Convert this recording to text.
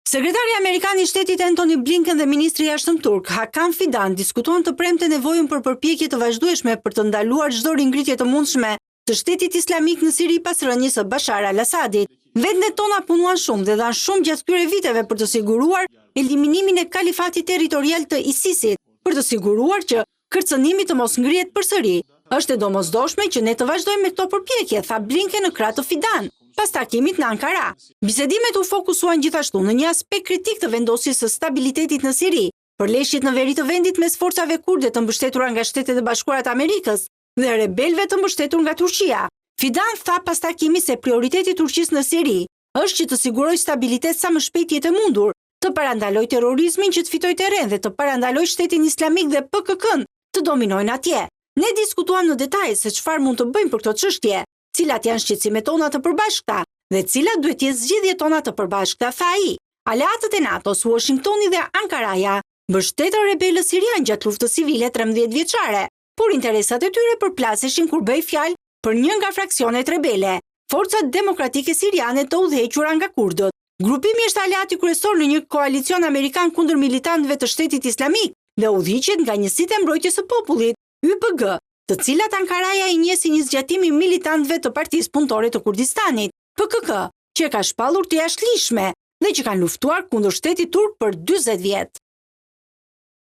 Sekretari Amerikan I Shtetit Antony Blinken dhe ministri I jashtëm turk Hakan Fidan diskutuan të premte nevojën për përpjekje të vazhdueshme për të ndaluar çdo ringritje të mundshme të Shtetit Islamik në Siri pas rënies së Bashar al-Assadit. Vendet tona punuan shumë dhe dhanë shumë gjatë këtyre viteve për të siguruar eliminimin e kalifatit territorial të ISIS-it, për të siguruar që kërcënimi të mos ngrihet përsëri. Është e domosdoshme që ne të vazhdojmë me këto përpjekje, tha Blinken në krah të Fidan, pas takimit në Ankara. Bisedimet u fokusuan gjithashtu në një aspekt kritik të vendosjes së stabilitetit në Siri, përleshjet në veri të vendit mes forcave kurde të mbështetura nga Shtetet e Bashkuara të Amerikës dhe rebelëve të mbështetur nga Turqia. Fidan tha pas takimit se prioriteti I Turqisë në Siri është që të sigurojë stabilitet sa më shpejt jetë e mundur, të parandalojë terrorizmin që të fitojë terren dhe të parandalojë Shtetin Islamik dhe PKK-n të dominojnë atje. Ne diskutuam në detaj se çfarë mund të bëjmë për këtë çështje, cilat janë shqetësimet tona të përbashkëta dhe cilat duhet të jenë zgjedhjet tona të përbashkëta, tha ai. Aleatët e NATO-s, Washingtoni dhe Ankaraja mbështetën rebelët sirian gjatë luftës civile 13 vjeçare, por interesat e tyre përplaseshin kur bëj fjalë për një nga fraksionet rebele, Forcat Demokratike Siriane të udhëhequra nga kurdët. Grupimi është aleati kryesor në një koalicion amerikan kundër militantëve të Shtetit Islamik dhe udhëhiqet nga Njësitë e Mbrojtjes së Popullit, YPG, të cilat Ankaraja I njeh si një zgjatim I militantëve të Partisë Punëtore të Kurdistanit, PKK, që ka shpallur të jashtëligjshme dhe që kanë luftuar kundër shtetit turk për 40 vjet.